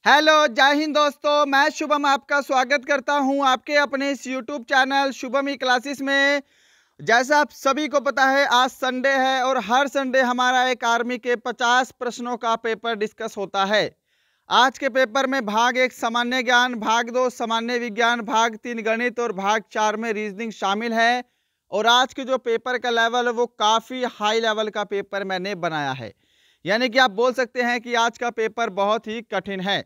Hello, जय हिंद दोस्तों। मैं शुभम आपका स्वागत करता हूं आपके अपने इस यूट्यूब चैनल शुभम ई क्लासेस में। जैसा आप सभी को पता है, आज संडे है और हर संडे हमारा एक आर्मी के 50 प्रश्नों का पेपर डिस्कस होता है। आज के पेपर में भाग 1 सामान्य ज्ञान, भाग 2 सामान्य विज्ञान, भाग 3 गणित और भाग 4 में रीजनिंग शामिल है। और आज के जो पेपर का लेवल है वो काफ़ी हाई लेवल का पेपर मैंने बनाया है, यानी कि आप बोल सकते हैं कि आज का पेपर बहुत ही कठिन है।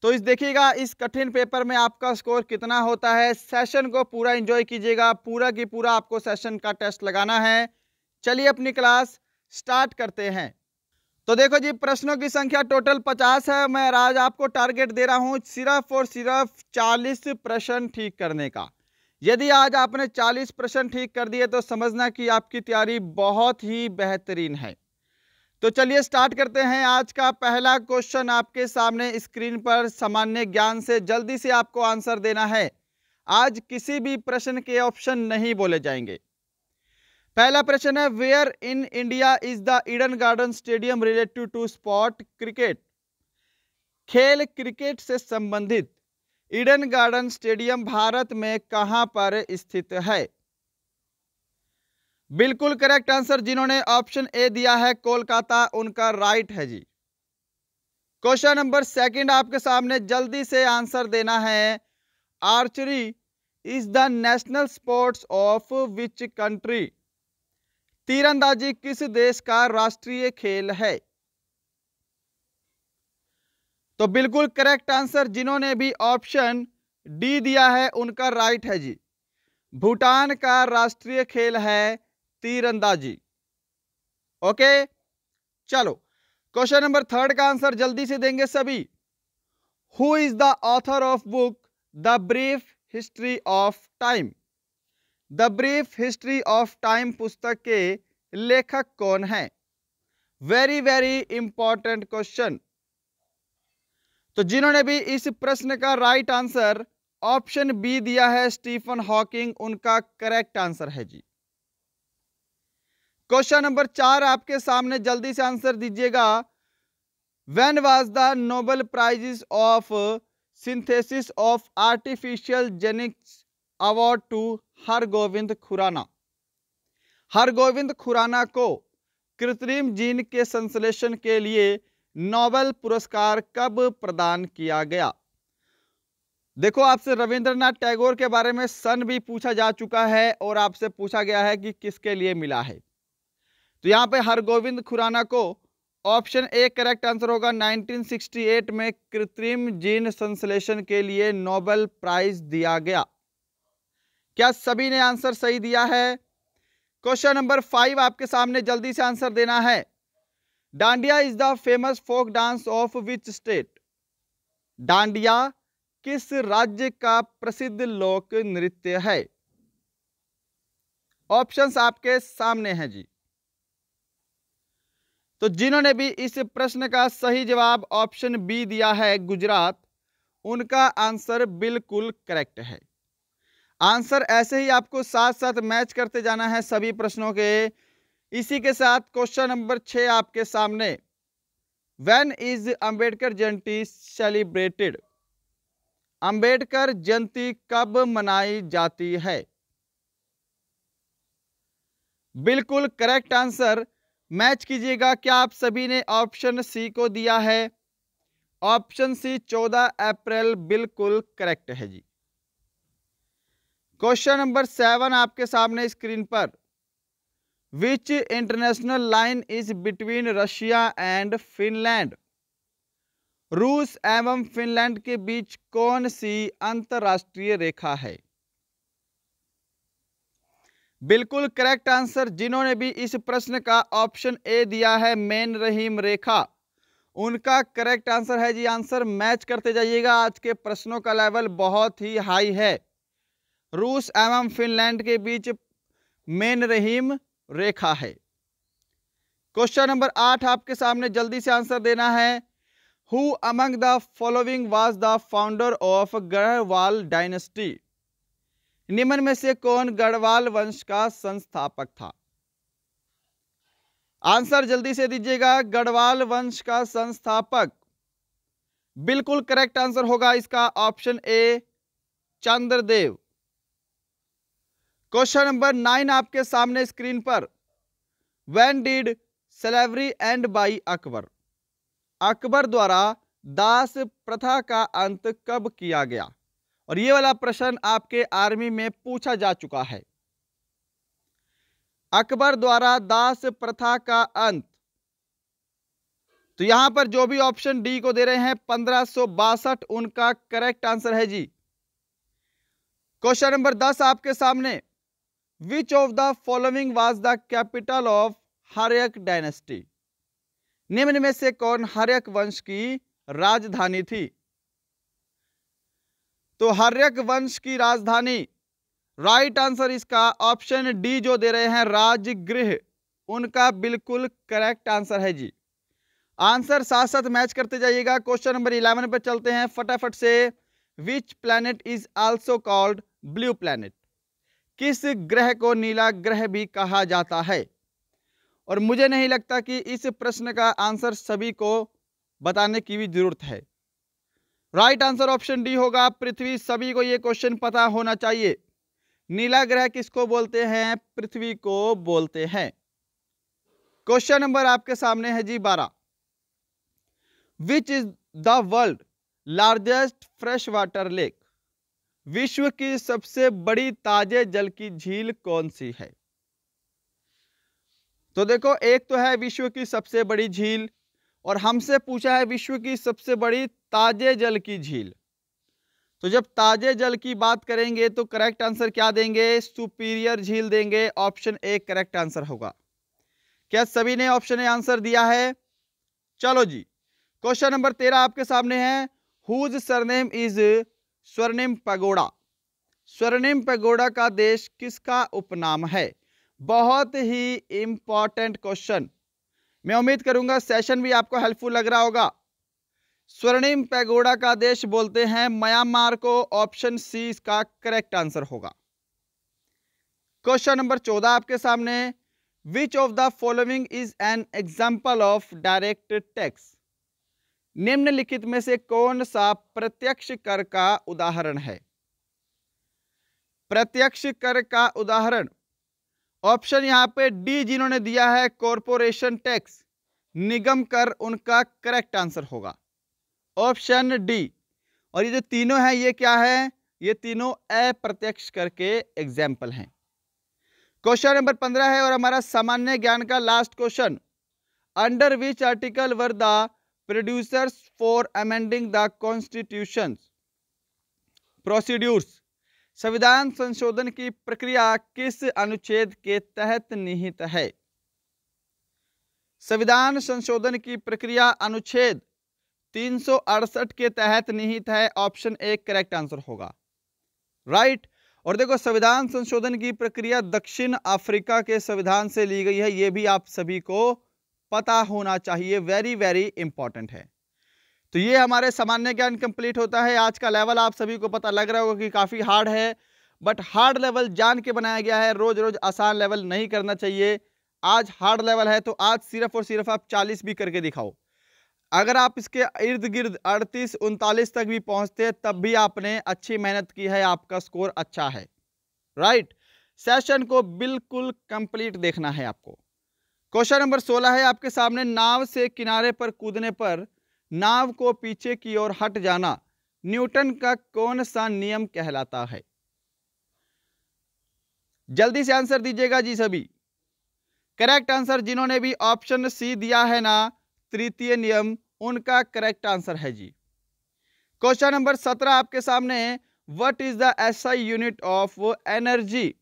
तो इस देखिएगा, इस कठिन पेपर में आपका स्कोर कितना होता है। सेशन को पूरा एंजॉय कीजिएगा, पूरा की पूरा आपको सेशन का टेस्ट लगाना है। चलिए अपनी क्लास स्टार्ट करते हैं। तो देखो जी, प्रश्नों की संख्या टोटल 50 है। मैं आज आपको टारगेट दे रहा हूं सिर्फ और सिर्फ 40 प्रश्न ठीक करने का। यदि आज आपने 40 प्रश्न ठीक कर दिए तो समझना कि आपकी तैयारी बहुत ही बेहतरीन है। तो चलिए स्टार्ट करते हैं। आज का पहला क्वेश्चन आपके सामने स्क्रीन पर सामान्य ज्ञान से जल्दी से आपको आंसर देना है। आज किसी भी प्रश्न के ऑप्शन नहीं बोले जाएंगे। पहला प्रश्न है, where in India is the Eden Garden stadium related to sport cricket. खेल क्रिकेट से संबंधित ईडन गार्डन स्टेडियम भारत में कहां पर स्थित है? बिल्कुल करेक्ट आंसर जिन्होंने ऑप्शन ए दिया है कोलकाता, उनका राइट है जी। क्वेश्चन नंबर सेकंड आपके सामने, जल्दी से आंसर देना है। Archery is the national sports of which country. तीरंदाजी किस देश का राष्ट्रीय खेल है? तो बिल्कुल करेक्ट आंसर जिन्होंने भी ऑप्शन डी दिया है उनका राइट है जी। भूटान का राष्ट्रीय खेल है तीरंदाजी। ओके, चलो क्वेश्चन नंबर थर्ड का आंसर जल्दी से देंगे सभी। Who is the author of book the brief history of time. The brief history of time पुस्तक के लेखक कौन है? Very very important question. तो जिन्होंने भी इस प्रश्न का राइट आंसर ऑप्शन बी दिया है स्टीफन हॉकिंग, उनका करेक्ट आंसर है जी। क्वेश्चन नंबर 4 आपके सामने, जल्दी से आंसर दीजिएगा। When was the Nobel prize of synthesis of artificial genetics award to Hargobind Khorana. Hargobind Khorana को कृत्रिम जीन के संश्लेषण के लिए नोबेल पुरस्कार कब प्रदान किया गया? देखो, आपसे रविंद्रनाथ टैगोर के बारे में सन भी पूछा जा चुका है और आपसे पूछा गया है कि किसके लिए मिला है। तो यहाँ पे हरगोविंद खुराना को ऑप्शन ए करेक्ट आंसर होगा। 1968 में कृत्रिम जीन संश्लेषण के लिए नोबेल प्राइज दिया गया। क्या सभी ने आंसर सही दिया है? क्वेश्चन नंबर 5 आपके सामने, जल्दी से आंसर देना है। Dandiya is the famous folk dance of which state. Dandiya किस राज्य का प्रसिद्ध लोक नृत्य है? ऑप्शंस आपके सामने हैं जी। तो जिन्होंने भी इस प्रश्न का सही जवाब ऑप्शन बी दिया है गुजरात, उनका आंसर बिल्कुल करेक्ट है। आंसर ऐसे ही आपको साथ साथ मैच करते जाना है सभी प्रश्नों के। इसी के साथ क्वेश्चन नंबर 6 आपके सामने, when is Ambedkar Jayanti celebrated. Ambedkar Jayanti कब मनाई जाती है? बिल्कुल करेक्ट आंसर मैच कीजिएगा। क्या आप सभी ने ऑप्शन सी को दिया है? ऑप्शन सी 14 अप्रैल बिल्कुल करेक्ट है जी। क्वेश्चन नंबर 7 आपके सामने स्क्रीन पर, विच international line is between Russia and Finland. रूस एवं फिनलैंड के बीच कौन सी अंतरराष्ट्रीय रेखा है? बिल्कुल करेक्ट आंसर जिन्होंने भी इस प्रश्न का ऑप्शन ए दिया है मेन रहीम रेखा, उनका करेक्ट आंसर है जी। आंसर मैच करते जाइएगा, आज के प्रश्नों का लेवल बहुत ही हाई है। रूस एवं फिनलैंड के बीच मेन रहीम रेखा है। क्वेश्चन नंबर 8 आपके सामने, जल्दी से आंसर देना है। Who among the following was the founder of Garhwal dynasty. निम्न में से कौन गढ़वाल वंश का संस्थापक था? आंसर जल्दी से दीजिएगा। गढ़वाल वंश का संस्थापक बिल्कुल करेक्ट आंसर होगा इसका option A, Chandradev. Question number 9 आपके सामने स्क्रीन पर। When did slavery end by Akbar? Akbar द्वारा दास प्रथा का अंत कब किया गया? और ये वाला प्रश्न आपके आर्मी में पूछा जा चुका है। अकबर द्वारा दास प्रथा का अंत, तो यहां पर जो भी ऑप्शन डी को दे रहे हैं 1562 उनका करेक्ट आंसर है जी। क्वेश्चन नंबर 10 आपके सामने। Which of the following was the capital of Haryanka dynasty? निम्न में से कौन हर्यक वंश की राजधानी थी? तो हर्यक वंश की राजधानी, राइट आंसर इसका ऑप्शन डी जो दे रहे हैं राजगृह, उनका बिल्कुल करेक्ट आंसर है जी। आंसर साथ साथ मैच करते जाइएगा। क्वेश्चन नंबर 11 पर चलते हैं फटाफट से। Which planet is also called blue planet? किस ग्रह को नीला ग्रह भी कहा जाता है? और मुझे नहीं लगता कि इस प्रश्न का आंसर सभी को बताने की भी जरूरत है। राइट आंसर ऑप्शन डी होगा पृथ्वी। सभी को यह क्वेश्चन पता होना चाहिए। नीला ग्रह किसको बोलते हैं? पृथ्वी को बोलते हैं। क्वेश्चन नंबर आपके सामने है जी 12। Which is the world largest fresh water lake? विश्व की सबसे बड़ी ताजे जल की झील कौन सी है? तो देखो, एक तो है विश्व की सबसे बड़ी झील, और हमसे पूछा है विश्व की सबसे बड़ी ताजे जल की झील। तो जब ताजे जल की बात करेंगे तो करेक्ट आंसर क्या देंगे? सुपीरियर झील देंगे। ऑप्शन ए करेक्ट आंसर होगा। क्या सभी ने ऑप्शन ए आंसर दिया है? चलो जी, क्वेश्चन नंबर 13 आपके सामने है। हुज सरनेम इज स्वर्णिम पैगोडा? स्वर्णिम पैगोडा का देश किसका उपनाम है? बहुत ही इंपॉर्टेंट क्वेश्चन। मैं उम्मीद करूंगा सेशन भी आपको हेल्पफुल लग रहा होगा। स्वर्णिम पैगोडा का देश बोलते हैं म्यांमार को। ऑप्शन सी इसका करेक्ट आंसर होगा। क्वेश्चन नंबर 14 आपके सामने। Which of the following is an example of direct tax? निम्नलिखित में से कौन सा प्रत्यक्ष कर का उदाहरण है? प्रत्यक्ष कर का उदाहरण, ऑप्शन यहां पे डी जिन्होंने दिया है कॉरपोरेशन टैक्स, निगम कर, उनका करेक्ट आंसर होगा ऑप्शन डी। और ये जो तीनों हैं ये क्या है? ये तीनों अप्रत्यक्ष कर के एग्जाम्पल हैं। क्वेश्चन नंबर 15 है और हमारा सामान्य ज्ञान का last question. Under which article were the producers for amending the constitution procedures? संविधान संशोधन की प्रक्रिया किस अनुच्छेद के तहत निहित है? संविधान संशोधन की प्रक्रिया अनुच्छेद 368 के तहत निहित है। ऑप्शन ए करेक्ट आंसर होगा। राइट। और देखो, संविधान संशोधन की प्रक्रिया दक्षिण अफ्रीका के संविधान से ली गई है। यह भी आप सभी को पता होना चाहिए, वेरी वेरी इंपॉर्टेंट है। तो ये हमारे सामान्य ज्ञान कंप्लीट होता है। आज का लेवल आप सभी को पता लग रहा होगा कि काफ़ी हार्ड है, बट हार्ड लेवल जान के बनाया गया है। रोज रोज आसान लेवल नहीं करना चाहिए। आज हार्ड लेवल है तो आज सिर्फ और सिर्फ आप 40 भी करके दिखाओ। अगर आप इसके इर्द गिर्द 38-39 तक भी पहुंचते हैं तब भी आपने अच्छी मेहनत की है, आपका स्कोर अच्छा है। राइट। सेशन को बिल्कुल कंप्लीट देखना है आपको। क्वेश्चन नंबर 16 है आपके सामने। नाव से किनारे पर कूदने पर नाव को पीछे की ओर हट जाना न्यूटन का कौन सा नियम कहलाता है? जल्दी से आंसर दीजिएगा जी सभी। करेक्ट आंसर जिन्होंने भी ऑप्शन सी दिया है ना, तृतीय नियम, उनका करेक्ट आंसर है जी। क्वेश्चन नंबर 17 आपके सामने। What is the SI unit of energy?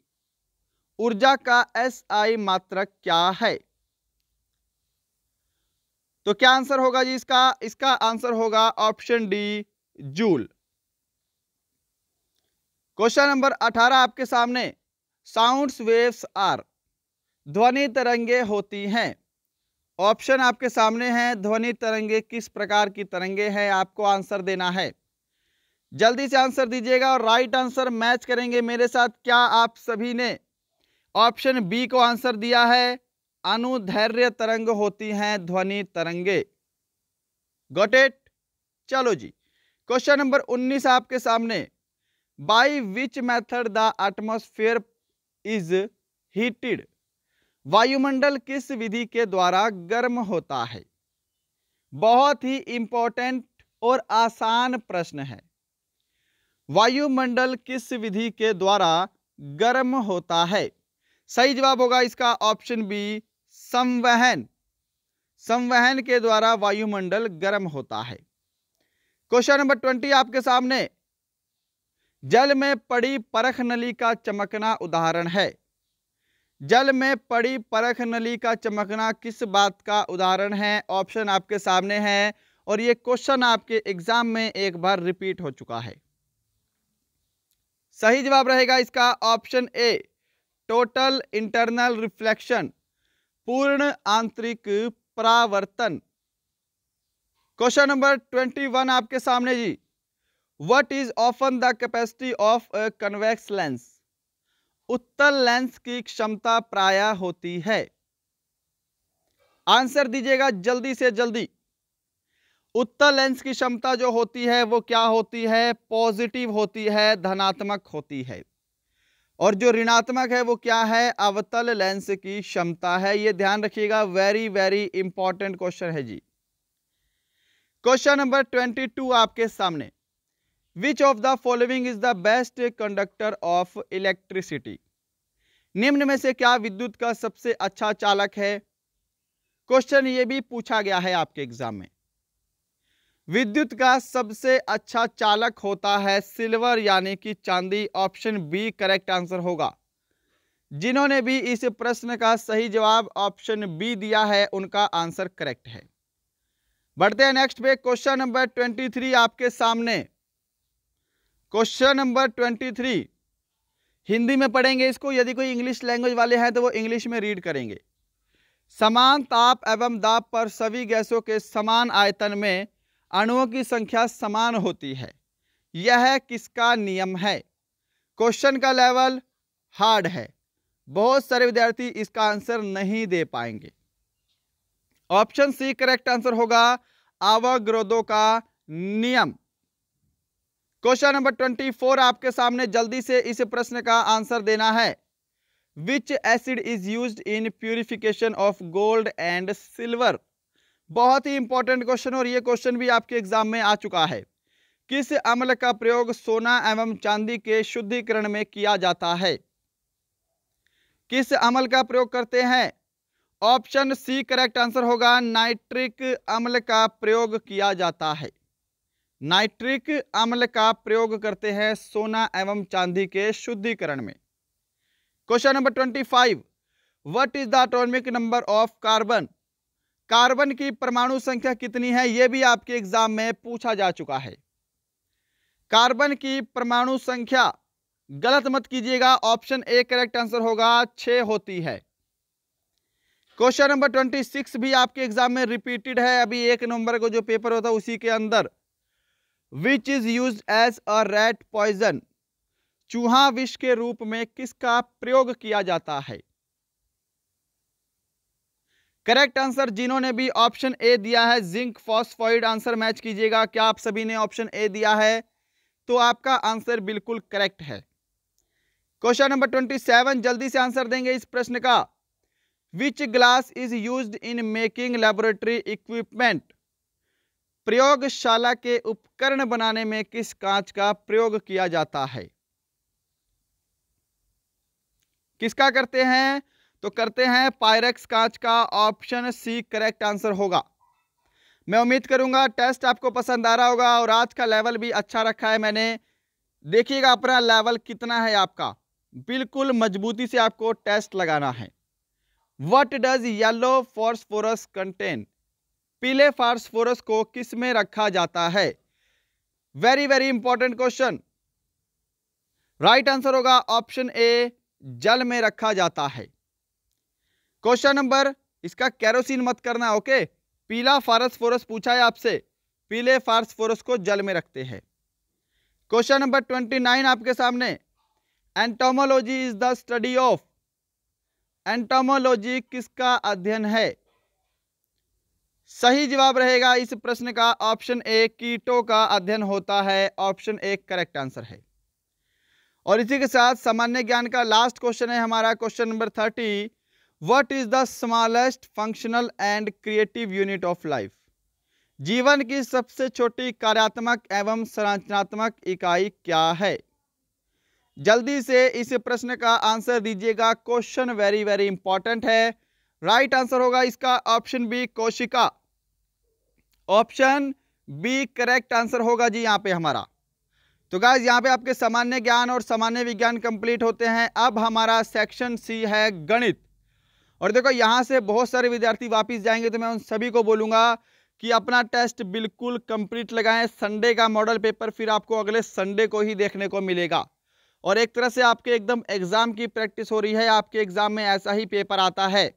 ऊर्जा का एसआई मात्रक क्या है? तो क्या आंसर होगा जी इसका? इसका आंसर होगा option D, joule. Question number 18 आपके सामने। Sounds waves are? ध्वनि तरंगे होती हैं। ऑप्शन आपके सामने हैं। ध्वनि तरंगे किस प्रकार की तरंगे हैं? आपको आंसर देना है। जल्दी से आंसर दीजिएगा और राइट आंसर मैच करेंगे मेरे साथ। क्या आप सभी ने ऑप्शन बी को आंसर दिया है? अनुदैर्घ्य तरंग होती हैं ध्वनि तरंगे। Got it? चलो जी, क्वेश्चन नंबर 19 आपके सामने, by which method the atmosphere is heated, वायुमंडल किस विधि के द्वारा गर्म होता है। बहुत ही इंपॉर्टेंट और आसान प्रश्न है। वायुमंडल किस विधि के द्वारा गर्म होता है? सही जवाब होगा इसका ऑप्शन बी, संवहन। संवहन के द्वारा वायुमंडल गर्म होता है। क्वेश्चन नंबर 20 आपके सामने, जल में पड़ी परख नली का चमकना उदाहरण है। जल में पड़ी परख नली का चमकना किस बात का उदाहरण है? ऑप्शन आपके सामने है और ये क्वेश्चन आपके एग्जाम में एक बार रिपीट हो चुका है। सही जवाब रहेगा इसका option A, total internal reflection, पूर्ण आंतरिक परावर्तन। क्वेश्चन नंबर 21 आपके सामने जी, what is often the capacity of a convex lens, उत्तल लेंस की क्षमता प्रायः होती है। आंसर दीजिएगा जल्दी से जल्दी। उत्तल लेंस की क्षमता जो होती है वो क्या होती है? पॉजिटिव होती है, धनात्मक होती है। और जो ऋणात्मक है वो क्या है? अवतल लेंस की क्षमता है। ये ध्यान रखिएगा, वेरी वेरी इंपॉर्टेंट क्वेश्चन है जी। क्वेश्चन नंबर 22 आपके सामने, which of the following is the best conductor of electricity, निम्न में से क्या विद्युत का सबसे अच्छा चालक है? क्वेश्चन ये भी पूछा गया है आपके एग्जाम में। विद्युत का सबसे अच्छा चालक होता है सिल्वर यानी कि चांदी। ऑप्शन बी करेक्ट आंसर होगा। जिन्होंने भी इस प्रश्न का सही जवाब ऑप्शन बी दिया है उनका आंसर करेक्ट है। बढ़ते हैं नेक्स्ट पे, क्वेश्चन नंबर 23 आपके सामने। क्वेश्चन नंबर 23 हिंदी में पढ़ेंगे इसको, यदि कोई इंग्लिश लैंग्वेज वाले हैं तो वो इंग्लिश में रीड करेंगे। समान ताप एवं दाब पर सभी गैसों के समान आयतन में अणुओं की संख्या समान होती है, यह किसका नियम है? क्वेश्चन का लेवल हार्ड है, बहुत सारे विद्यार्थी इसका आंसर नहीं दे पाएंगे। ऑप्शन सी करेक्ट आंसर होगा, अवोगाद्रो का नियम। क्वेश्चन नंबर 24 आपके सामने, जल्दी से इस प्रश्न का आंसर देना है। विच acid is used in purification of gold and silver. बहुत ही इंपॉर्टेंट क्वेश्चन और ये क्वेश्चन भी आपके एग्जाम में आ चुका है। किस अम्ल का प्रयोग सोना एवं चांदी के शुद्धिकरण में किया जाता है? किस अम्ल का प्रयोग करते हैं? ऑप्शन सी करेक्ट आंसर होगा, नाइट्रिक अम्ल का प्रयोग किया जाता है। नाइट्रिक अम्ल का प्रयोग करते हैं सोना एवं चांदी के शुद्धिकरण में। Question number 25, what is the atomic number of carbon. Carbon की परमाणु संख्या कितनी है? यह भी आपके एग्जाम में पूछा जा चुका है। कार्बन की परमाणु संख्या, गलत मत कीजिएगा, ऑप्शन ए करेक्ट आंसर होगा, 6 होती है। क्वेश्चन नंबर 26 भी आपके एग्जाम में रिपीटेड है, अभी 1 नवंबर को जो पेपर होता है उसी के अंदर। Which is used as a rat poison, चूहा विष के रूप में किसका प्रयोग किया जाता है? करेक्ट आंसर जिन्होंने भी ऑप्शन ए दिया है जिंक फॉस्फोइड, आंसर मैच कीजिएगा। क्या आप सभी ने ऑप्शन ए दिया है? तो आपका आंसर बिल्कुल करेक्ट है। क्वेश्चन नंबर 27 जल्दी से आंसर देंगे इस प्रश्न का। Which glass is used in making laboratory equipment, प्रयोगशाला के उपकरण बनाने में किस कांच का प्रयोग किया जाता है? किसका करते हैं? तो करते हैं पायरेक्स कांच का। ऑप्शन सी करेक्ट आंसर होगा। मैं उम्मीद करूंगा टेस्ट आपको पसंद आ रहा होगा और आज का लेवल भी अच्छा रखा है मैंने। देखिएगा अपना लेवल कितना है आपका, बिल्कुल मजबूती से आपको टेस्ट लगाना है। What does yellow phosphorus contain, पीले फास्फोरस को किस में रखा जाता है? Very very important question. Right answer होगा ऑप्शन ए, जल में रखा जाता है। क्वेश्चन नंबर, इसका केरोसिन मत करना, ओके। पीला फास्फोरस पूछा है आपसे, पीले फास्फोरस को जल में रखते हैं। क्वेश्चन नंबर 29 आपके सामने। Entomology is the study of, entomology किसका अध्ययन है? सही जवाब रहेगा इस प्रश्न का ऑप्शन ए, कीटों का अध्ययन होता है। ऑप्शन ए करेक्ट आंसर है। और इसी के साथ सामान्य ज्ञान का लास्ट क्वेश्चन है हमारा, question number 30। What is the smallest functional and creative unit of life? जीवन की सबसे छोटी कार्यात्मक एवं संरचनात्मक इकाई क्या है? जल्दी से इस प्रश्न का आंसर दीजिएगा, क्वेश्चन वेरी वेरी इंपॉर्टेंट है। राइट आंसर होगा इसका ऑप्शन बी, कोशिका। ऑप्शन बी करेक्ट आंसर होगा जी यहाँ पे हमारा। तो गाइस यहाँ पे आपके सामान्य ज्ञान और सामान्य विज्ञान कंप्लीट होते हैं। अब हमारा सेक्शन सी है गणित। और देखो यहाँ से बहुत सारे विद्यार्थी वापस जाएंगे, तो मैं उन सभी को बोलूंगा कि अपना टेस्ट बिल्कुल कंप्लीट लगाएं। संडे का मॉडल पेपर फिर आपको अगले संडे को ही देखने को मिलेगा। और एक तरह से आपके एकदम एग्जाम की प्रैक्टिस हो रही है। आपके एग्जाम में ऐसा ही पेपर आता है।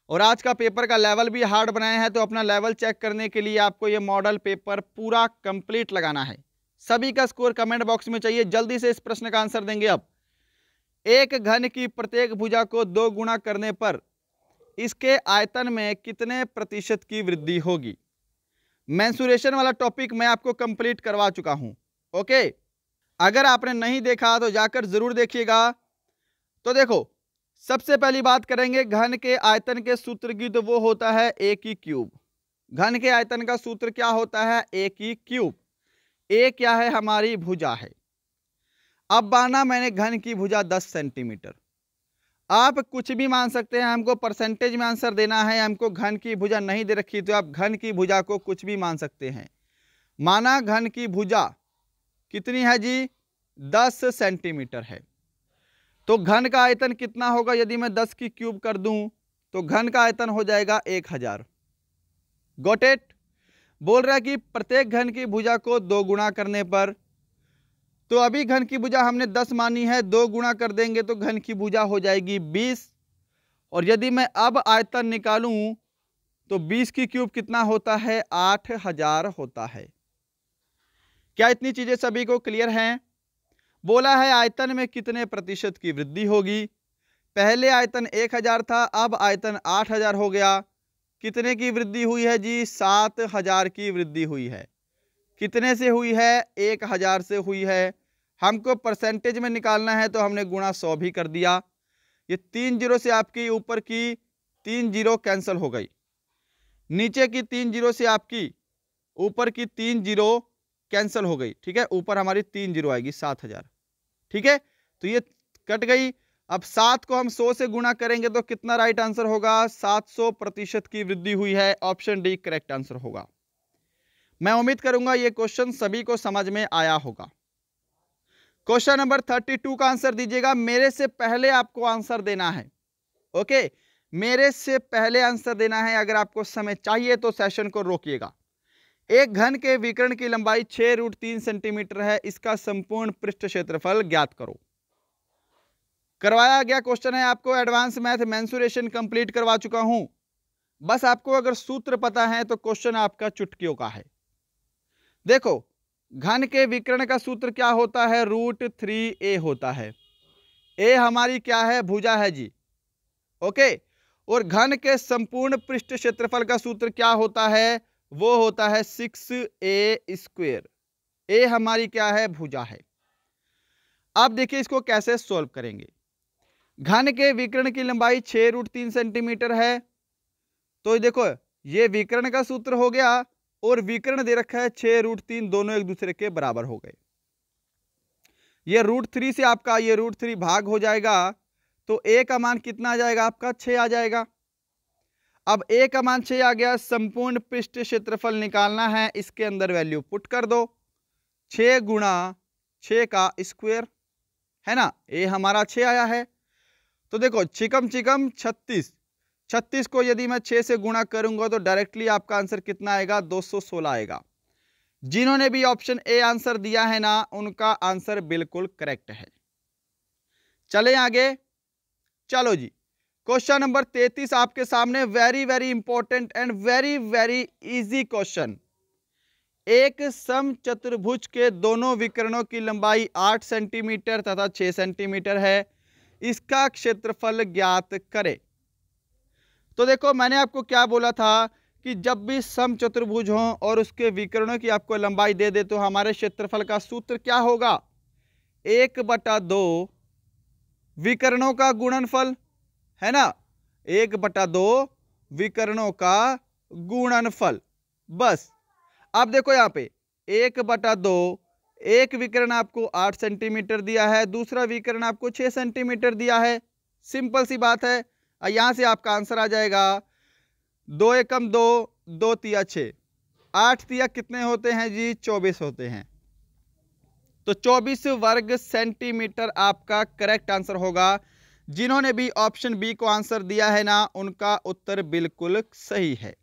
और आज का पेपर का लेवल भी हार्ड बनाए हैं, तो अपना लेवल चेक करने के लिए आपको ये मॉडल पेपर पूरा कंप्लीट लगाना है। सभी का स्कोर कमेंट बॉक्स में चाहिए। जल्दी से इस प्रश्न का आंसर देंगे। अब एक घन की प्रत्येक भुजा को 2 गुणा करने पर इसके आयतन में कितने प्रतिशत की वृद्धि होगी? मेंसुरेशन वाला टॉपिक मैं आपको कंप्लीट करवा चुका हूं। ओके, अगर आपने नहीं देखा तो जाकर जरूर देखिएगा। तो देखो, सबसे पहली बात करेंगे घन के आयतन के सूत्र की, तो वो होता है ए की क्यूब। घन के आयतन का सूत्र क्या होता है? ए की क्यूब। ए क्या है? हमारी भुजा है। अब माना मैंने घन की भुजा 10 सेंटीमीटर। आप कुछ भी मान सकते हैं, हमको परसेंटेज में आंसर देना है। हमको घन की भुजा नहीं दे रखी, तो आप घन की भुजा को कुछ भी मान सकते हैं। माना घन की भुजा कितनी है जी? 10 सेंटीमीटर है। तो घन का आयतन कितना होगा? यदि मैं 10 की क्यूब कर दूं तो घन का आयतन हो जाएगा 1000। Got it? बोल रहा है कि प्रत्येक घन की भुजा को 2 गुणा करने पर, तो अभी घन की भुजा हमने 10 मानी है, 2 गुणा कर देंगे तो घन की भुजा हो जाएगी 20। और यदि मैं अब आयतन निकालूं तो 20 की क्यूब कितना होता है? 8000 होता है। क्या इतनी चीजें सभी को क्लियर हैं? बोला है आयतन में कितने प्रतिशत की वृद्धि होगी। पहले आयतन 1000 था, अब आयतन 8000 हो गया। कितने की वृद्धि हुई है जी? 7000 की वृद्धि हुई है। कितने से हुई है? 1000 से हुई है। हमको परसेंटेज में निकालना है, तो हमने गुणा 100 भी कर दिया। ये 3 जीरो से आपकी ऊपर की 3 जीरो कैंसिल हो गई, नीचे की 3 जीरो से आपकी ऊपर की 3 जीरो कैंसिल हो गई। ठीक है, ऊपर हमारी 3 जीरो आएगी, 7000। ठीक है, तो ये कट गई। अब 7 को हम 100 से गुणा करेंगे तो कितना राइट आंसर होगा? 700% की वृद्धि हुई है। ऑप्शन डी करेक्ट आंसर होगा। मैं उम्मीद करूंगा ये क्वेश्चन सभी को समझ में आया होगा। क्वेश्चन नंबर 32 का आंसर दीजिएगा। मेरे से पहले आपको आंसर देना है। ओके, मेरे से पहले आंसर देना है। अगर आपको समय चाहिए तो सेशन को रोकिएगा। एक घन के विकर्ण की लंबाई 6√3 सेंटीमीटर है। इसका संपूर्ण पृष्ठ क्षेत्रफल ज्ञात करो। करवाया गया क्वेश्चन है आपको। एडवांस मैथ मेंसुरेशन कंप्लीट करवा चुका हूं। बस आपको अगर सूत्र पता है तो क्वेश्चन आपका चुटकियों का है। देखो, घन के विकर्ण का सूत्र क्या होता है? √3a होता है। ए हमारी क्या है? भुजा है जी। ओके, और घन के संपूर्ण पृष्ठ क्षेत्रफल का सूत्र क्या होता है? वो होता है 6a²। ए हमारी क्या है? भुजा है। अब देखिए इसको कैसे सॉल्व करेंगे। घन के विकर्ण की लंबाई 6√3 सेंटीमीटर है। तो देखो, ये विकर्ण का सूत्र हो गया और विकर्ण दे रखा है 6√3, दोनों एक दूसरे के बराबर हो गए। ये √3 से आपका ये √3 भाग हो जाएगा, तो a का मान कितना आ जाएगा? आपका 6 आ जाएगा। अब a का मान 6 आ गया। संपूर्ण पृष्ठ क्षेत्रफल निकालना है, इसके अंदर वैल्यू पुट कर दो। 6 गुणा 6 का स्क्वायर है ना, a हमारा 6 आया है। तो देखो, चिकम चिकम 36 को यदि मैं 6 से गुणा करूंगा तो डायरेक्टली आपका आंसर कितना आएगा? 216 आएगा। जिन्होंने भी ऑप्शन ए आंसर दिया है ना, उनका आंसर बिल्कुल करेक्ट है। चलें आगे। चलो जी, क्वेश्चन नंबर 33 आपके सामने। Very very important and very very easy question. एक समचतुर्भुज के दोनों विकर्णों की लंबाई 8 सेंटीमीटर तथा 6 सेंटीमीटर है। इसका क्षेत्रफल ज्ञात करें। तो देखो, मैंने आपको क्या बोला था कि जब भी समचतुर्भुज हो और उसके विकर्णों की आपको लंबाई दे दे तो हमारे क्षेत्रफल का सूत्र क्या होगा? 1/2 विकर्णों का गुणनफल, है ना, 1/2 विकर्णों का गुणनफल। बस अब देखो यहाँ पे 1/2, एक विकर्ण आपको 8 सेंटीमीटर दिया है, दूसरा विकर्ण आपको 6 सेंटीमीटर दिया है। सिंपल सी बात है, यहां से आपका आंसर आ जाएगा 2 एकम 2, 2 तिया 6, 8 तिया कितने होते हैं जी? 24 होते हैं। तो 24 वर्ग सेंटीमीटर आपका करेक्ट आंसर होगा। जिन्होंने भी ऑप्शन बी को आंसर दिया है ना, उनका उत्तर बिल्कुल सही है।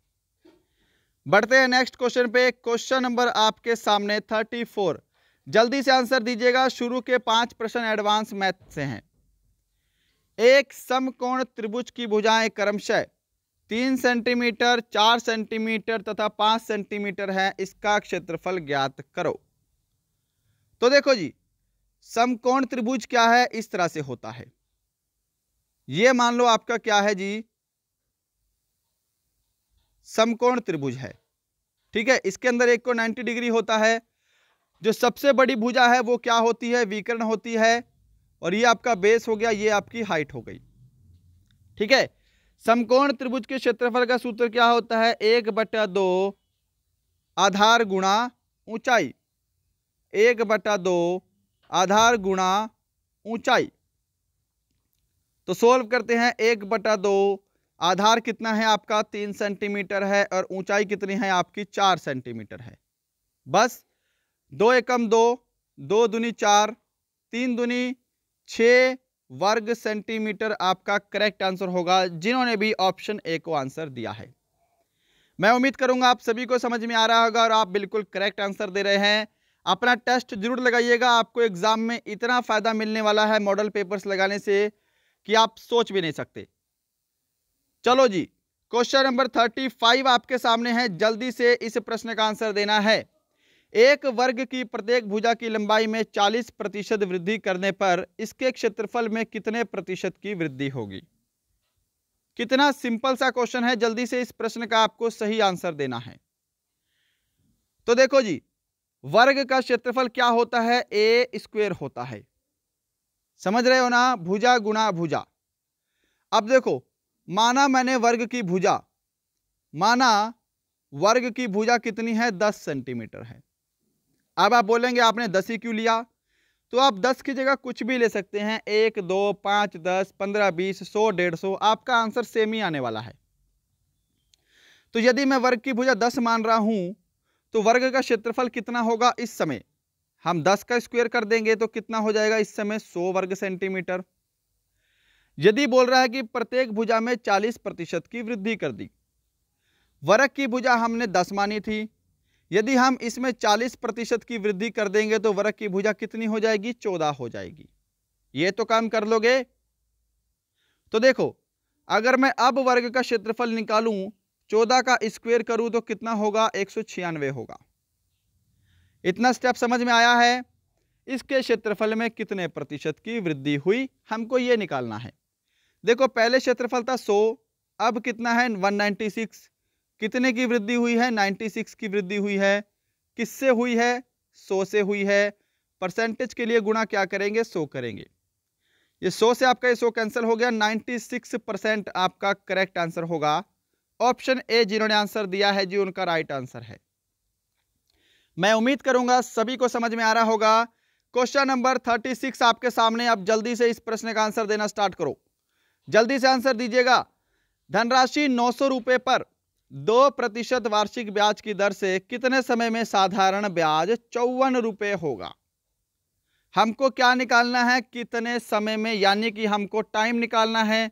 बढ़ते हैं नेक्स्ट क्वेश्चन पे। क्वेश्चन नंबर आपके सामने 34, जल्दी से आंसर दीजिएगा। शुरू के 5 प्रश्न एडवांस मैथ से हैं। एक समकोण त्रिभुज की भुजाएं क्रमशः 3 सेंटीमीटर, 4 सेंटीमीटर तथा 5 सेंटीमीटर है, इसका क्षेत्रफल ज्ञात करो। तो देखो जी, समकोण त्रिभुज क्या है, इस तरह से होता है। ये मान लो आपका क्या है जी, समकोण त्रिभुज है, ठीक है। इसके अंदर एक को 90 डिग्री होता है। जो सबसे बड़ी भुजा है वो क्या होती है? विकर्ण होती है। और ये आपका बेस हो गया, ये आपकी हाइट हो गई, ठीक है। समकोण त्रिभुज के क्षेत्रफल का सूत्र क्या होता है? 1/2 आधार गुणा ऊंचाई, 1/2 आधार गुणा ऊंचाई। तो सोल्व करते हैं। 1/2 आधार कितना है आपका? 3 सेंटीमीटर है, और ऊंचाई कितनी है आपकी? 4 सेंटीमीटर है। बस 2 एकम 2, 2 दूनी 4, 3 दूनी 6 वर्ग सेंटीमीटर आपका करेक्ट आंसर होगा, जिन्होंने भी ऑप्शन ए को आंसर दिया है। मैं उम्मीद करूंगा आप सभी को समझ में आ रहा होगा और आप बिल्कुल करेक्ट आंसर दे रहे हैं। अपना टेस्ट जरूर लगाइएगा, आपको एग्जाम में इतना फायदा मिलने वाला है मॉडल पेपर्स लगाने से कि आप सोच भी नहीं सकते। चलो जी, क्वेश्चन नंबर 35 आपके सामने है। जल्दी से इस प्रश्न का आंसर देना है। एक वर्ग की प्रत्येक भुजा की लंबाई में 40% वृद्धि करने पर इसके क्षेत्रफल में कितने प्रतिशत की वृद्धि होगी? कितना सिंपल सा क्वेश्चन है, जल्दी से इस प्रश्न का आपको सही आंसर देना है। तो देखो जी, वर्ग का क्षेत्रफल क्या होता है? ए स्क्वायर होता है। समझ रहे हो ना? भुजा गुणा भुजा। अब देखो, माना मैंने वर्ग की भुजा, माना वर्ग की भुजा कितनी है? 10 सेंटीमीटर है। अब आप बोलेंगे आपने 10 ही क्यों लिया? तो आप 10 की जगह कुछ भी ले सकते हैं, 1, 2, 5, 10, 15, 20, 100, 150, आपका आंसर सेम ही आने वाला है। तो यदि मैं वर्ग की भुजा 10 मान रहा हूं, तो वर्ग का क्षेत्रफल कितना होगा? इस समय हम 10 का स्क्वायर कर देंगे तो कितना हो जाएगा इस समय? 100 वर्ग सेंटीमीटर। यदि बोल रहा है कि प्रत्येक भुजा में 40% की वृद्धि कर दी, वर्ग की भुजा हमने 10 मानी थी, यदि हम इसमें 40% की वृद्धि कर देंगे तो वर्ग की भुजा कितनी हो जाएगी? 14 हो जाएगी। ये तो काम कर लोगे? तो देखो, अगर मैं अब वर्ग का क्षेत्रफल निकालूं, 14 का स्क्वायर करूं तो कितना होगा? 196 होगा। इतना स्टेप समझ में आया है? इसके क्षेत्रफल में कितने प्रतिशत की वृद्धि हुई, हमको ये निकालना है। देखो, पहले क्षेत्रफल था 100, अब कितना है? 196। कितने की वृद्धि हुई है? 96 की वृद्धि हुई है। किससे हुई है? 100 से हुई है। परसेंटेज के लिए गुणा क्या करेंगे? 100 करेंगे। ये 100 से आपका ये 100 कैंसिल हो गया। 96% आपका करेक्ट आंसर होगा। ऑप्शन ए जिन्होंने आंसर दिया है जी, उनका राइट आंसर है। मैं उम्मीद करूंगा सभी को समझ में आ रहा होगा। क्वेश्चन नंबर 36 आपके सामने। अब जल्दी से इस प्रश्न का आंसर देना स्टार्ट करो। जल्दी से आंसर दीजिएगा। धनराशि 900 रुपए पर 2% वार्षिक ब्याज की दर से कितने समय में साधारण ब्याज 54 रुपए होगा? हमको क्या निकालना है? कितने समय में, यानी कि हमको टाइम निकालना है।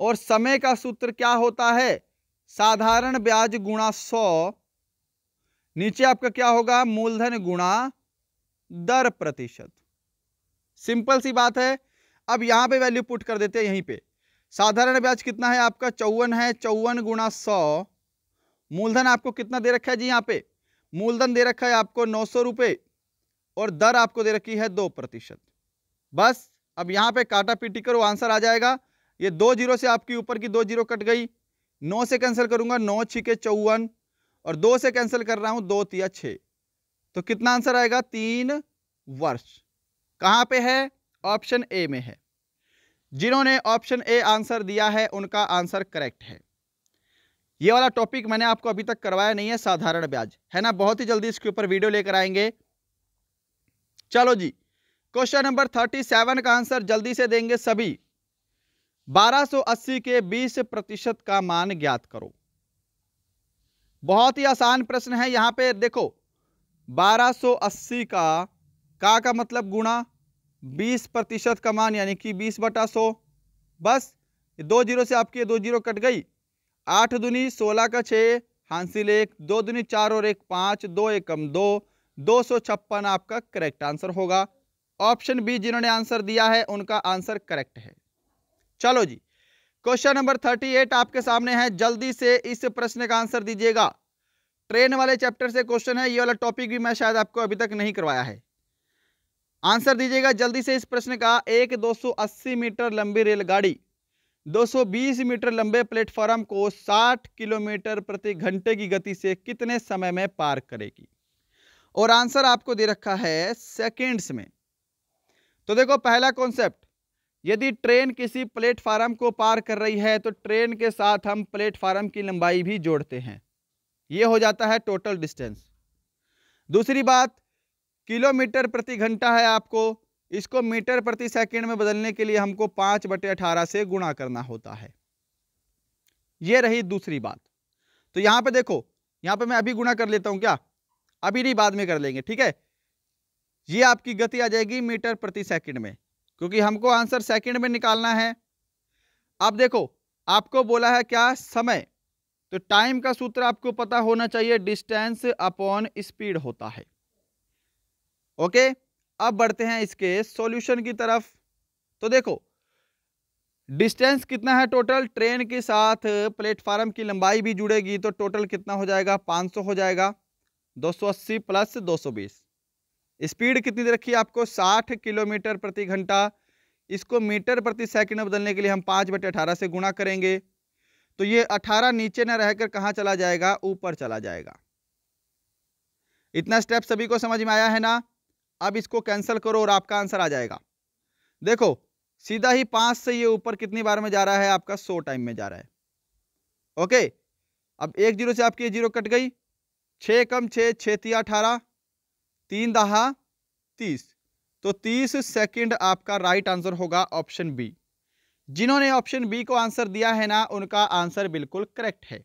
और समय का सूत्र क्या होता है? साधारण ब्याज गुणा 100, नीचे आपका क्या होगा? मूलधन गुणा दर प्रतिशत। सिंपल सी बात है। अब यहां पे वैल्यू पुट कर देते हैं। यहीं पे साधारण ब्याज कितना है आपका? 54 है। 54 गुणा 100, मूलधन आपको कितना दे रखा है जी? यहाँ पे मूलधन दे रखा है आपको 900 रुपए, और दर आपको दे रखी है 2%। बस अब यहां पे काटा पीटी करो, आंसर आ जाएगा। ये 2 जीरो से आपकी ऊपर की 2 जीरो कट गई, 9 से कैंसिल करूंगा, 9 छिके 54, और 2 से कैंसिल कर रहा हूं, 2 तिया 6, तो कितना आंसर आएगा? 3 वर्ष। कहां पे है? ऑप्शन ए में है। जिन्होंने ऑप्शन ए आंसर दिया है उनका आंसर करेक्ट है। ये वाला टॉपिक मैंने आपको अभी तक करवाया नहीं है, साधारण ब्याज है ना, बहुत ही जल्दी इसके ऊपर वीडियो लेकर आएंगे। चलो जी, क्वेश्चन नंबर 37 का आंसर जल्दी से देंगे सभी। 1280 के 20% का मान ज्ञात करो। बहुत ही आसान प्रश्न है। यहां पे देखो 1280 का मतलब गुणा 20% का मान यानी कि 20/100। बस 2 जीरो से आपकी 2 जीरो कट गई। 8 दूनी 16 का 6 हासिल 1, 2 दूनी 4 और 1 5, 2 एकम 2, 256 आपका करेक्ट आंसर होगा। ऑप्शन बी जिन्होंने आंसर दिया है उनका आंसर करेक्ट है। चलो जी, क्वेश्चन नंबर 38 आपके सामने है। जल्दी से इस प्रश्न का आंसर दीजिएगा। ट्रेन वाले चैप्टर से क्वेश्चन है। ये वाला टॉपिक भी मैं शायद आपको अभी तक नहीं करवाया है। आंसर दीजिएगा जल्दी से इस प्रश्न का। एक 280 मीटर लंबी रेलगाड़ी 220 मीटर लंबे प्लेटफॉर्म को 60 किलोमीटर प्रति घंटे की गति से कितने समय में पार करेगी? और आंसर आपको दे रखा है सेकंड्स में। तो देखो पहला कॉन्सेप्ट, यदि ट्रेन किसी प्लेटफार्म को पार कर रही है तो ट्रेन के साथ हम प्लेटफार्म की लंबाई भी जोड़ते हैं, यह हो जाता है टोटल डिस्टेंस। दूसरी बात, किलोमीटर प्रति घंटा है, आपको इसको मीटर प्रति सेकंड में बदलने के लिए हमको 5/18 से गुणा करना होता है। यह रही दूसरी बात। तो यहां पे देखो, यहां पे मैं अभी गुणा कर लेता हूं, क्या अभी नहीं, बाद में कर लेंगे, ठीक है। ये आपकी गति आ जाएगी मीटर प्रति सेकंड में, क्योंकि हमको आंसर सेकंड में निकालना है। अब देखो आपको बोला है क्या? समय। तो टाइम का सूत्र आपको पता होना चाहिए, डिस्टेंस अपॉन स्पीड होता है। ओके, अब बढ़ते हैं इसके सॉल्यूशन की तरफ। तो देखो डिस्टेंस कितना है टोटल, ट्रेन के साथ प्लेटफार्म की लंबाई भी जुड़ेगी तो टोटल कितना हो जाएगा? 500 हो जाएगा। 280 प्लस 220। स्पीड कितनी दे रखी है आपको? 60 किलोमीटर प्रति घंटा। इसको मीटर प्रति सेकंड में बदलने के लिए हम 5/18 से गुणा करेंगे, तो ये 18 नीचे न रहकर कहां चला जाएगा? ऊपर चला जाएगा। इतना स्टेप सभी को समझ में आया है ना? अब इसको कैंसिल करो और आपका आंसर आ जाएगा। देखो सीधा ही 5 से ये ऊपर कितनी बार में जा रहा है? आपका 100 टाइम में जा रहा है। ओके, अब 1 जीरो से आपकी ये जीरो कट गई। 6 कम 6, 6 तिया 18, 3 दहा 30, तो 30 सेकंड आपका राइट आंसर होगा ऑप्शन बी। जिन्होंने ऑप्शन बी को आंसर दिया है ना उनका आंसर बिल्कुल करेक्ट है।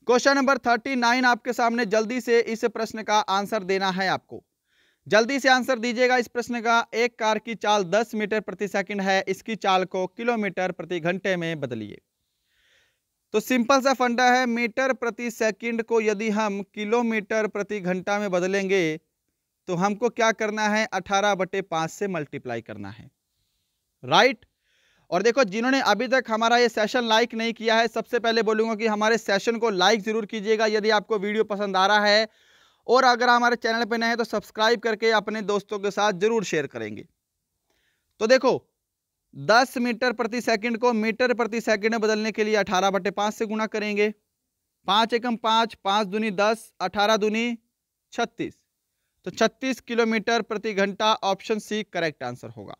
क्वेश्चन नंबर 39 आपके सामने। जल्दी से इस प्रश्न का आंसर देना है आपको। जल्दी से आंसर दीजिएगा इस प्रश्न का। एक कार की चाल 10 मीटर प्रति सेकंड है, इसकी चाल को किलोमीटर प्रति घंटे में बदलिए। तो सिंपल सा फंडा है, मीटर प्रति सेकंड को यदि हम किलोमीटर प्रति घंटा में बदलेंगे तो हमको क्या करना है? 18/5 से मल्टीप्लाई करना है, राइट। और देखो जिन्होंने अभी तक हमारा ये सेशन लाइक नहीं किया है, सबसे पहले बोलूंगा कि हमारे सेशन को लाइक जरूर कीजिएगा यदि आपको वीडियो पसंद आ रहा है, और अगर हमारे चैनल पे नए हैं तो सब्सक्राइब करके अपने दोस्तों के साथ जरूर शेयर करेंगे। तो देखो 10 मीटर प्रति सेकंड को मीटर प्रति सेकंड में बदलने के लिए 18/5 से गुणा करेंगे। 5 एकम 5, 5 दूनी 10, 18 दूनी 36, तो 36 किलोमीटर प्रति घंटा। ऑप्शन सी करेक्ट आंसर होगा।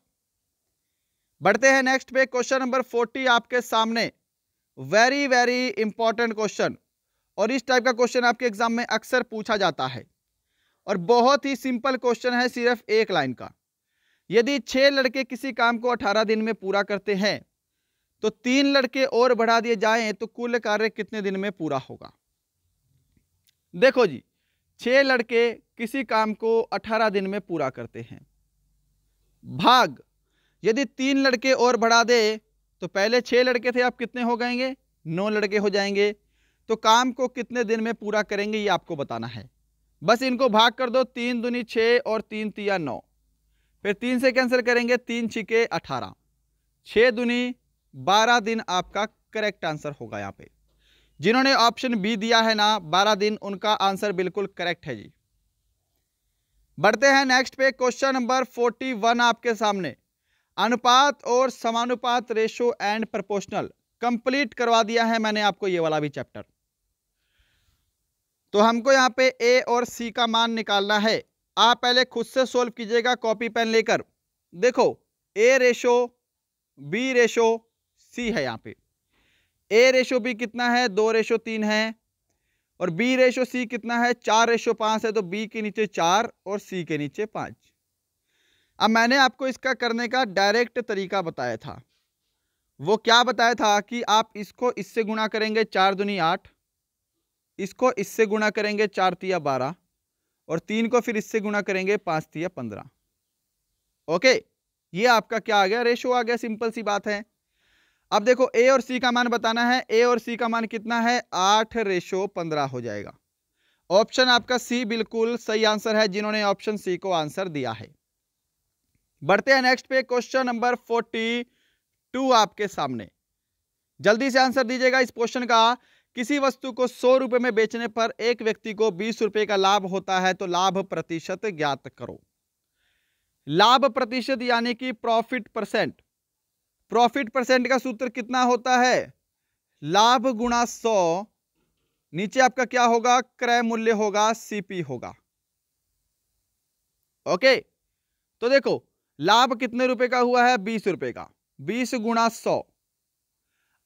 बढ़ते हैं नेक्स्ट पे। क्वेश्चन नंबर 40 आपके सामने। वेरी वेरी इंपॉर्टेंट क्वेश्चन, और इस टाइप का क्वेश्चन आपके एग्जाम में अक्सर पूछा जाता है, और बहुत ही सिंपल क्वेश्चन है, सिर्फ एक लाइन का। यदि 6 लड़के किसी काम को 18 दिन में पूरा करते हैं तो 3 लड़के और बढ़ा दिए जाएं तो कुल कार्य कितने दिन में पूरा होगा? देखो जी, 6 लड़के किसी काम को 18 दिन में पूरा करते हैं, भाग यदि 3 लड़के और बढ़ा दे तो पहले 6 लड़के थे, अब कितने हो जाएंगे? 9 लड़के हो जाएंगे। तो काम को कितने दिन में पूरा करेंगे ये आपको बताना है। बस इनको भाग कर दो, 3 दूनी 6 और 3 तिया 9, फिर 3 से कैंसिल करेंगे, 3 छिके 18, 6 दूनी 12 दिन आपका करेक्ट आंसर होगा। यहाँ पे जिन्होंने ऑप्शन बी दिया है ना 12 दिन, उनका आंसर बिल्कुल करेक्ट है जी। बढ़ते हैं नेक्स्ट पे। क्वेश्चन नंबर 41 आपके सामने। अनुपात और समानुपात, रेशो एंड प्रोपोर्शनल, कंप्लीट करवा दिया है मैंने आपको ये वाला भी चैप्टर। तो हमको यहाँ पे ए और सी का मान निकालना है। आप पहले खुद से सोल्व कीजिएगा कॉपी पेन लेकर। देखो ए रेशो बी रेशो सी है, यहाँ पे ए रेशो बी कितना है 2:3 है, और बी रेशो सी कितना है 4:5 है। तो बी के नीचे 4 और सी के नीचे 5। अब मैंने आपको इसका करने का डायरेक्ट तरीका बताया था। वो क्या बताया था कि आप इसको इससे गुणा करेंगे 4 दूनी 8, इसको इससे गुणा करेंगे 4 तिया 12, और 3 को फिर इससे गुणा करेंगे 5 तिया 15। ओके, ये आपका क्या आ गया, रेशो आ गया। सिंपल सी बात है। अब देखो ए और सी का मान बताना है। ए और सी का मान कितना है 8:15 हो जाएगा। ऑप्शन आपका सी बिल्कुल सही आंसर है, जिन्होंने ऑप्शन सी को आंसर दिया है। बढ़ते हैं नेक्स्ट पे, क्वेश्चन नंबर 42 आपके सामने। जल्दी से आंसर दीजिएगा इस क्वेश्चन का। किसी वस्तु को 100 रुपए में बेचने पर एक व्यक्ति को 20 रुपए का लाभ होता है, तो लाभ प्रतिशत ज्ञात करो। लाभ प्रतिशत यानी कि प्रॉफिट परसेंट। प्रॉफिट परसेंट का सूत्र कितना होता है, लाभ गुणा 100, नीचे आपका क्या होगा, क्रय मूल्य होगा, सीपी होगा। ओके, तो देखो लाभ कितने रुपए का हुआ है 20 रुपए का, 20 गुणा 100।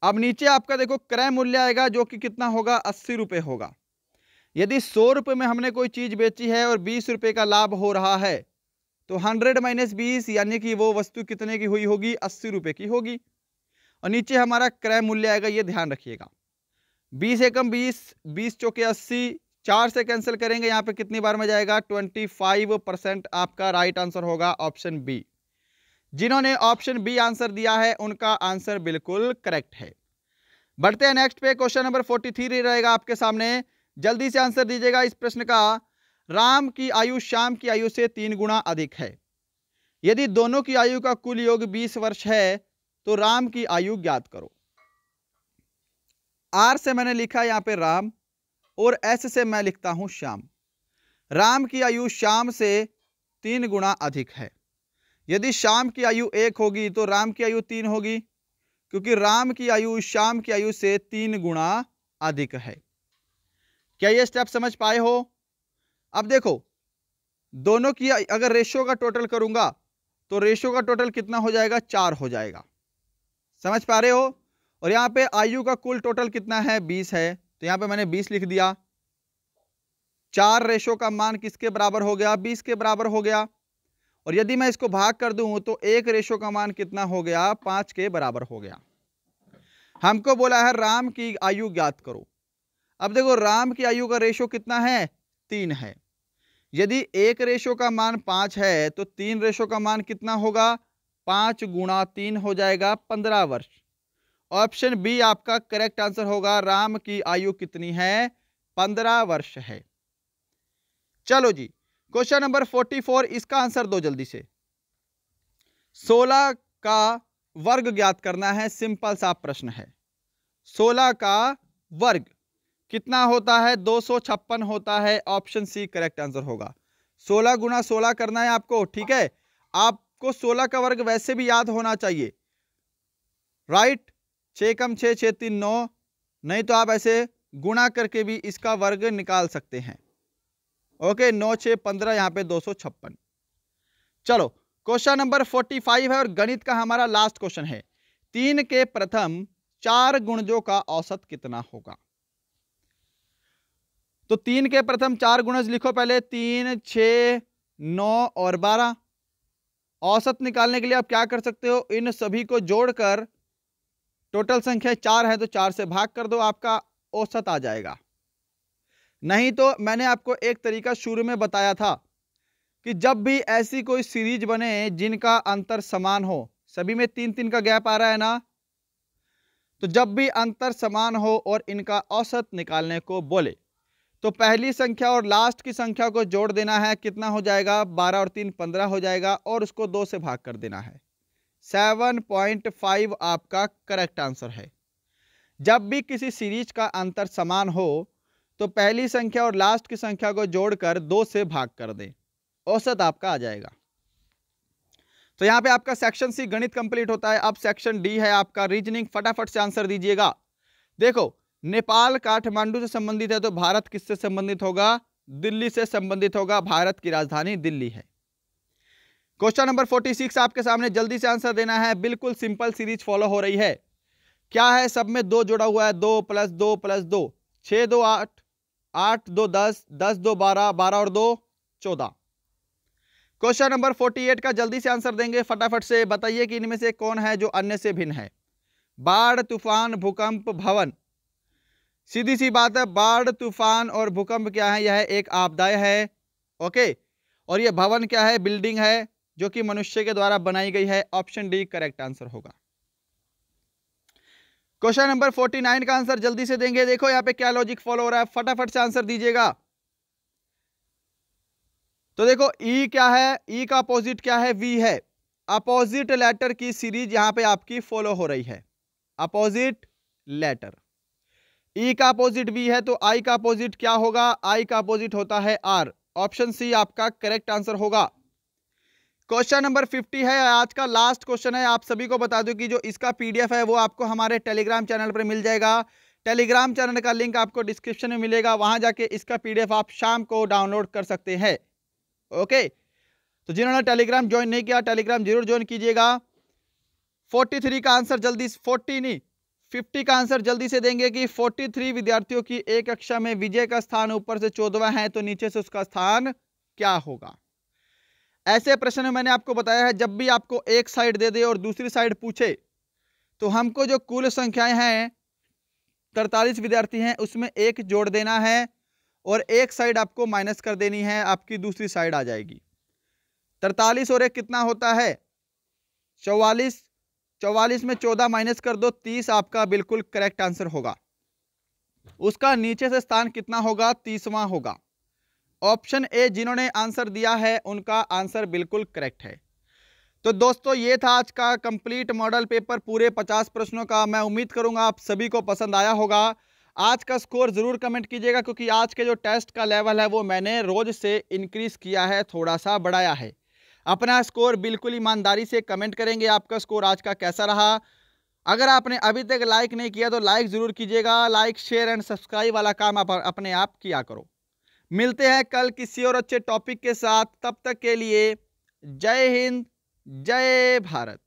अब नीचे आपका देखो क्रय मूल्य आएगा जो कि कितना होगा 80 रुपए होगा। यदि 100 रुपए में हमने कोई चीज बेची है और 20 रुपए का लाभ हो रहा है, तो 100 - 20 यानी कि वो वस्तु कितने की हुई होगी, 80 रुपए की होगी। और नीचे हमारा क्रय मूल्य आएगा, ये ध्यान रखिएगा। 20 एकम 20, 20 चौके 80, 4 से कैंसिल करेंगे, यहाँ पे कितनी बार में जाएगा 25%। आपका राइट आंसर होगा ऑप्शन बी। जिन्होंने ऑप्शन बी आंसर दिया है उनका आंसर बिल्कुल करेक्ट है। बढ़ते हैं नेक्स्ट पे, क्वेश्चन नंबर 43 रहेगा आपके सामने। जल्दी से आंसर दीजिएगा इस प्रश्न का। राम की आयु श्याम की आयु से 3 गुना अधिक है। यदि दोनों की आयु का कुल योग 20 वर्ष है, तो राम की आयु ज्ञात करो। आर से मैंने लिखा यहां पे राम, और एस से मैं लिखता हूं श्याम। राम की आयु श्याम से 3 गुना अधिक है। यदि श्याम की आयु 1 होगी तो राम की आयु 3 होगी, क्योंकि राम की आयु श्याम की आयु से 3 गुना अधिक है। क्या ये स्टेप समझ पाए हो? अब देखो दोनों की अगर रेशो का टोटल करूंगा तो रेशो का टोटल कितना हो जाएगा, 4 हो जाएगा। समझ पा रहे हो? और यहां पे आयु का कुल टोटल कितना है 20 है, तो यहां पे मैंने 20 लिख दिया। 4 रेशो का मान किसके बराबर हो गया, 20 के बराबर हो गया। और यदि मैं इसको भाग कर दूं तो 1 रेशो का मान कितना हो गया, 5 के बराबर हो गया। हमको बोला है राम की आयु ज्ञात करो। अब देखो राम की आयु का रेशो कितना है, 3 है। यदि 1 रेशो का मान 5 है तो 3 रेशो का मान कितना होगा, 5 गुणा 3 हो जाएगा 15 वर्ष। ऑप्शन बी आपका करेक्ट आंसर होगा। राम की आयु कितनी है, 15 वर्ष है। चलो जी, क्वेश्चन नंबर 44, इसका आंसर दो जल्दी से। 16 का वर्ग ज्ञात करना है, सिंपल सा प्रश्न है। 16 का वर्ग कितना होता है, 256 होता है। ऑप्शन सी करेक्ट आंसर होगा। 16 गुणा 16 करना है आपको, ठीक है। आपको 16 का वर्ग वैसे भी याद होना चाहिए, राइट। 6 कम 6, 6 3 9, नहीं तो आप ऐसे गुणा करके भी इसका वर्ग निकाल सकते हैं। ओके, 9 6 15, यहाँ पे 256। चलो क्वेश्चन नंबर 45 है और गणित का हमारा लास्ट क्वेश्चन है। 3 के प्रथम 4 गुणजों का औसत कितना होगा। तो 3 के प्रथम 4 गुणज लिखो पहले, 3 6 9 और 12। औसत निकालने के लिए आप क्या कर सकते हो, इन सभी को जोड़कर टोटल संख्या 4 है तो 4 से भाग कर दो, आपका औसत आ जाएगा। नहीं तो मैंने आपको एक तरीका शुरू में बताया था कि जब भी ऐसी कोई सीरीज बने जिनका अंतर समान हो, सभी में 3-3 का गैप आ रहा है ना, तो जब भी अंतर समान हो और इनका औसत निकालने को बोले तो पहली संख्या और लास्ट की संख्या को जोड़ देना है। कितना हो जाएगा, 12 और 3 15 हो जाएगा, और उसको 2 से भाग कर देना है। 7.5 आपका करेक्ट आंसर है। जब भी किसी सीरीज का अंतर समान हो तो पहली संख्या और लास्ट की संख्या को जोड़कर 2 से भाग कर दें, औसत आपका आ जाएगा। तो यहाँ पे आपका सेक्शन सी गणित कंप्लीट होता है। अब सेक्शन डी है आपका रीजनिंग, फटाफट से आंसर दीजिएगा। देखो, नेपाल काठमांडू से संबंधित है तो भारत किससे संबंधित होगा? दिल्ली से संबंधित होगा। भारत की राजधानी दिल्ली है। क्वेश्चन नंबर 46 आपके सामने, जल्दी से आंसर देना है। बिल्कुल सिंपल सीरीज फॉलो हो रही है। क्या है? सब में 2 जोड़ा हुआ है, 2 + 2 + 2, 6 2 8, 8 2 10, 10 2 12, 12 और 2 14। क्वेश्चन नंबर 48 का जल्दी से आंसर देंगे फटाफट से। बताइए कि इनमें से कौन है जो अन्य से भिन्न है? बाढ़, तूफान, भूकंप, भवन। सीधी सी बात है, बाढ़, तूफान और भूकंप क्या है? यह एक आपदाएं है। ओके, और यह भवन क्या है? बिल्डिंग है जो कि मनुष्य के द्वारा बनाई गई है। ऑप्शन डी करेक्ट आंसर होगा। क्वेश्चन नंबर 49 का आंसर जल्दी से देंगे। देखो यहाँ पे क्या लॉजिक फॉलो हो रहा है, फटाफट से आंसर दीजिएगा। तो देखो, ई क्या है? ई का अपोजिट क्या है? वी है। अपोजिट लेटर की सीरीज यहाँ पे आपकी फॉलो हो रही है। अपोजिट लेटर, ई का अपोजिट वी है तो आई का अपोजिट क्या होगा? आई का अपोजिट होता है आर। ऑप्शन सी आपका करेक्ट आंसर होगा। क्वेश्चन नंबर 50 है, आज का लास्ट क्वेश्चन है। आप सभी को बता दूं कि जो इसका पीडीएफ है वो आपको हमारे टेलीग्राम चैनल पर मिल जाएगा। टेलीग्राम चैनल का लिंक आपको डिस्क्रिप्शन में मिलेगा, वहां जाके इसका पीडीएफ आप शाम को डाउनलोड कर सकते हैं। ओके, तो जिन्होंने टेलीग्राम ज्वाइन नहीं किया, टेलीग्राम जरूर ज्वाइन कीजिएगा। 43 का आंसर जल्दी, 40 नहीं 50 का आंसर जल्दी से देंगे कि 43 विद्यार्थियों की एक कक्षा में विजय का स्थान ऊपर से 14वां है तो नीचे से उसका स्थान क्या होगा? ऐसे प्रश्न में मैंने आपको बताया है, जब भी आपको एक साइड दे दे और दूसरी साइड पूछे तो हमको जो कुल संख्याएं हैं 43 विद्यार्थी हैं उसमें एक जोड़ देना है और एक साइड आपको माइनस कर देनी है, आपकी दूसरी साइड आ जाएगी। 43 और एक कितना होता है? 44। 44 में 14 माइनस कर दो, 30 आपका बिल्कुल करेक्ट आंसर होगा। उसका नीचे से स्थान कितना होगा? 30वां होगा। ऑप्शन ए जिन्होंने आंसर दिया है उनका आंसर बिल्कुल करेक्ट है। तो दोस्तों, ये था आज का कंप्लीट मॉडल पेपर, पूरे 50 प्रश्नों का। मैं उम्मीद करूंगा आप सभी को पसंद आया होगा। आज का स्कोर जरूर कमेंट कीजिएगा, क्योंकि आज के जो टेस्ट का लेवल है वो मैंने रोज से इंक्रीज किया है, थोड़ा सा बढ़ाया है। अपना स्कोर बिल्कुल ईमानदारी से कमेंट करेंगे, आपका स्कोर आज का कैसा रहा। अगर आपने अभी तक लाइक नहीं किया तो लाइक जरूर कीजिएगा। लाइक, शेयर एंड सब्सक्राइब वाला काम आप अपने आप किया करो। मिलते हैं कल किसी और अच्छे टॉपिक के साथ, तब तक के लिए जय हिंद, जय भारत।